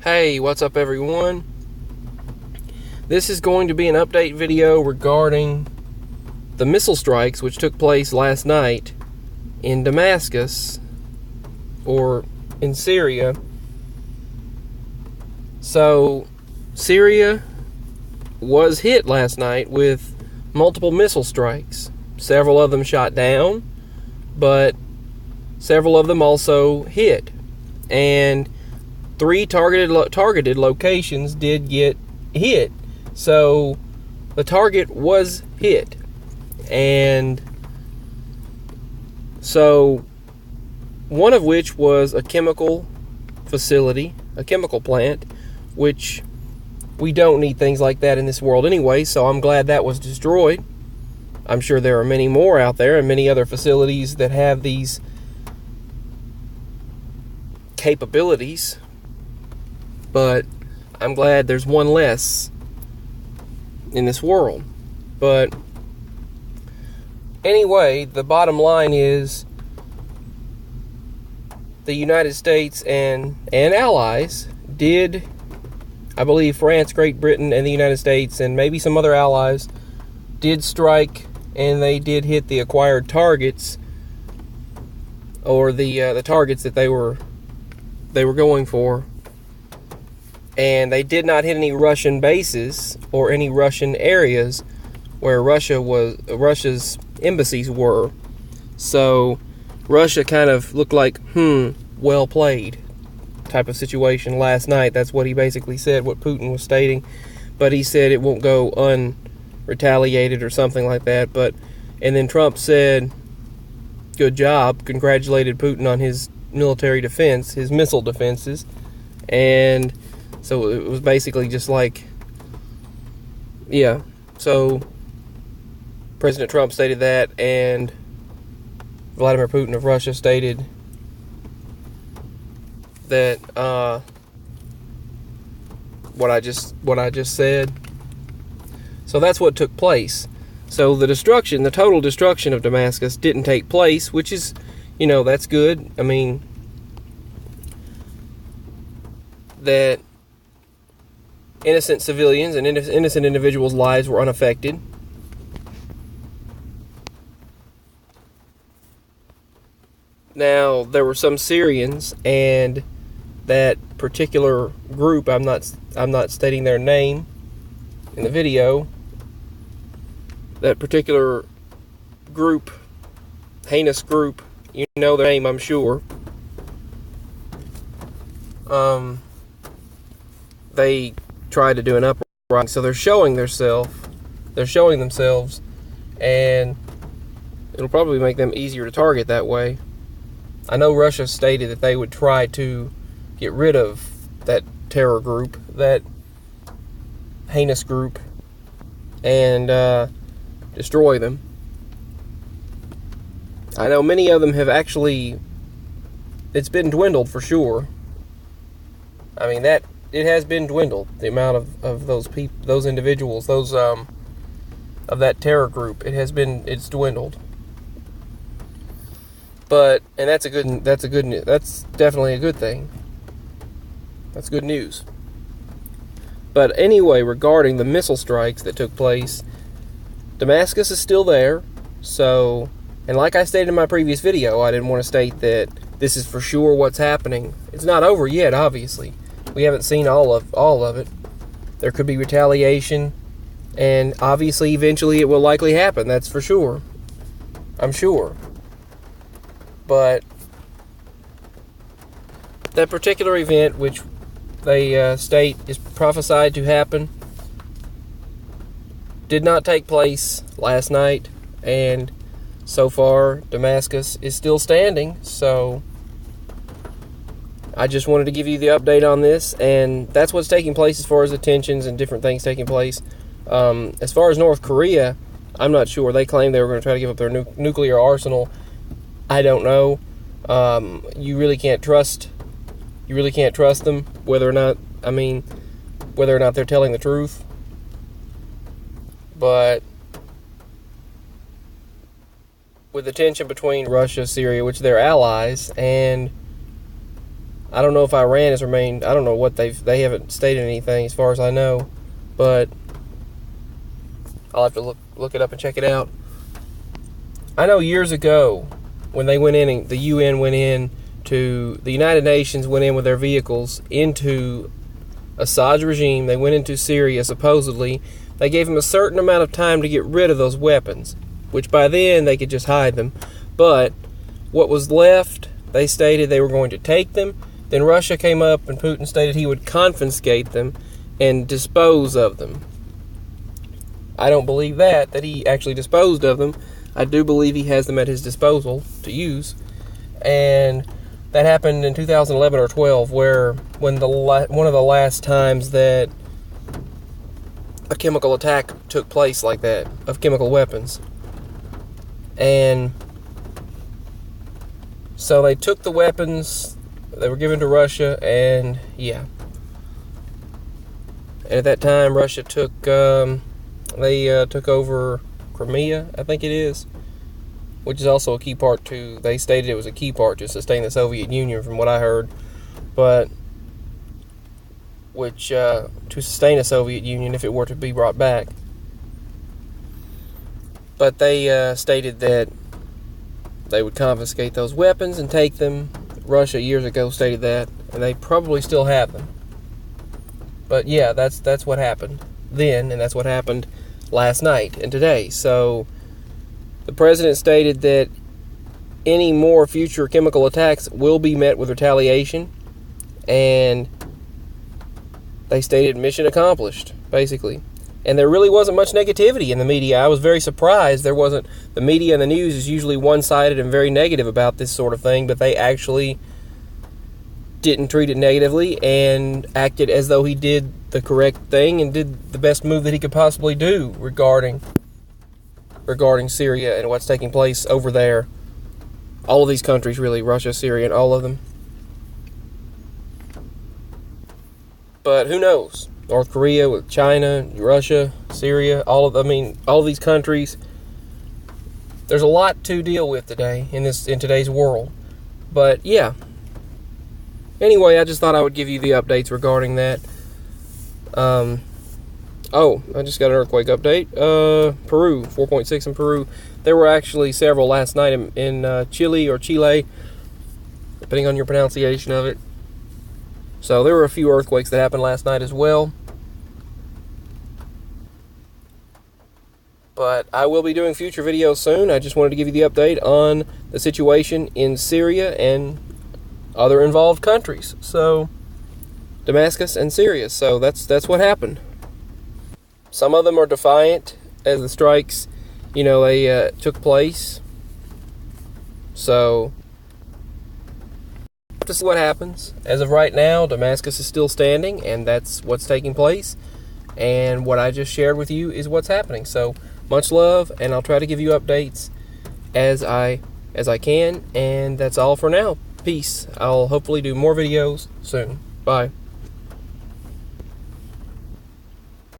Hey, what's up everyone? This is going to be an update video regarding the missile strikes which took place last night in Damascus, or in Syria. So, Syria was hit last night with multiple missile strikes. Several of them shot down, but several of them also hit. And 3 targeted locations did get hit. So the target was hit. And so one of which was a chemical facility, a chemical plant, which we don't need things like that in this world anyway, so I'm glad that was destroyed. I'm sure there are many more out there and many other facilities that have these capabilities, but I'm glad there's one less in this world. But anyway, the bottom line is the United States and allies did, I believe France, Great Britain, and the United States, and maybe some other allies, did strike, and they did hit the acquired targets, or the targets that they were going for. And they did not hit any Russian bases or any Russian areas where Russia's embassies were. So Russia kind of looked like, well played type of situation last night. That's what he basically said, what Putin was stating. But he said it won't go unretaliated or something like that. And then Trump said, good job, congratulated Putin on his military defense, his missile defenses. And so it was basically just like, yeah. So President Trump stated that, and Vladimir Putin of Russia stated that what I just said. So that's what took place. So the total destruction of Damascus didn't take place, which is, that's good. I mean, that innocent civilians and innocent individuals' lives were unaffected. Now, there were some Syrians, and that particular group, I'm not stating their name in the video, that particular group, heinous group, you know their name, I'm sure. They tried to do an uprising, so they're showing themselves, and it'll probably make them easier to target that way. I know Russia stated that they would try to get rid of that terror group, that heinous group, and destroy them. I know many of them have actually, it's been dwindled for sure. I mean, it has been dwindled, the amount of those people, those individuals, those of that terror group. It's dwindled. But, and that's definitely a good thing. That's good news. But anyway, regarding the missile strikes that took place, Damascus is still there. So, and like I stated in my previous video, I didn't want to state that this is for sure what's happening. It's not over yet, obviously. We haven't seen all of it. There could be retaliation, and obviously eventually it will likely happen, that's for sure. I'm sure. But that particular event, which they state is prophesied to happen, did not take place last night, and so far Damascus is still standing. So I just wanted to give you the update on this, and that's what's taking place as far as the tensions and different things taking place. As far as North Korea, I'm not sure. They claimed they were going to try to give up their nuclear arsenal. I don't know. You really can't trust them, whether or not they're telling the truth. But with the tension between Russia, Syria, which they're allies, and I don't know if Iran has remained. I don't know what they haven't stated anything as far as I know, but I'll have to look it up and check it out. I know years ago when they went in, and the UN went in to the United Nations went in with their vehicles into Assad's regime. They went into Syria supposedly. They gave them a certain amount of time to get rid of those weapons, which by then they could just hide them. But what was left, they stated they were going to take them. Then Russia came up and Putin stated he would confiscate them and dispose of them. I don't believe that he actually disposed of them. I do believe he has them at his disposal to use. And that happened in 2011 or 12, when one of the last times that a chemical attack took place like that, of chemical weapons. And so they took the weapons, they were given to Russia, and yeah. And at that time, Russia took over Crimea, I think it is, which is also a key part to, they stated it was a key part to sustain the Soviet Union from what I heard, but to sustain a Soviet Union if it were to be brought back. But they stated that they would confiscate those weapons and take them. Russia years ago stated that, and they probably still have them. But yeah, that's what happened then, and that's what happened last night and today. So the president stated that any more future chemical attacks will be met with retaliation, and they stated mission accomplished, basically. And there really wasn't much negativity in the media. I was very surprised there wasn't. The media and the news is usually one-sided and very negative about this sort of thing, but they actually didn't treat it negatively and acted as though he did the correct thing and did the best move that he could possibly do regarding Syria and what's taking place over there. All of these countries, really, Russia, Syria, and all of them. But who knows? North Korea with China, Russia, Syria, all of these countries. There's a lot to deal with today in today's world. But yeah. Anyway, I just thought I would give you the updates regarding that. I just got an earthquake update. Peru, 4.6 in Peru. There were actually several last night in Chile or Chile, depending on your pronunciation of it. So there were a few earthquakes that happened last night as well. But I will be doing future videos soon. I just wanted to give you the update on the situation in Syria and other involved countries. So Damascus and Syria. So that's what happened. Some of them are defiant as the strikes, they took place. So to see what happens. As of right now, Damascus is still standing, and that's what's taking place. And what I just shared with you is what's happening. So much love, and I'll try to give you updates as I can. And that's all for now. Peace. I'll hopefully do more videos soon. Bye.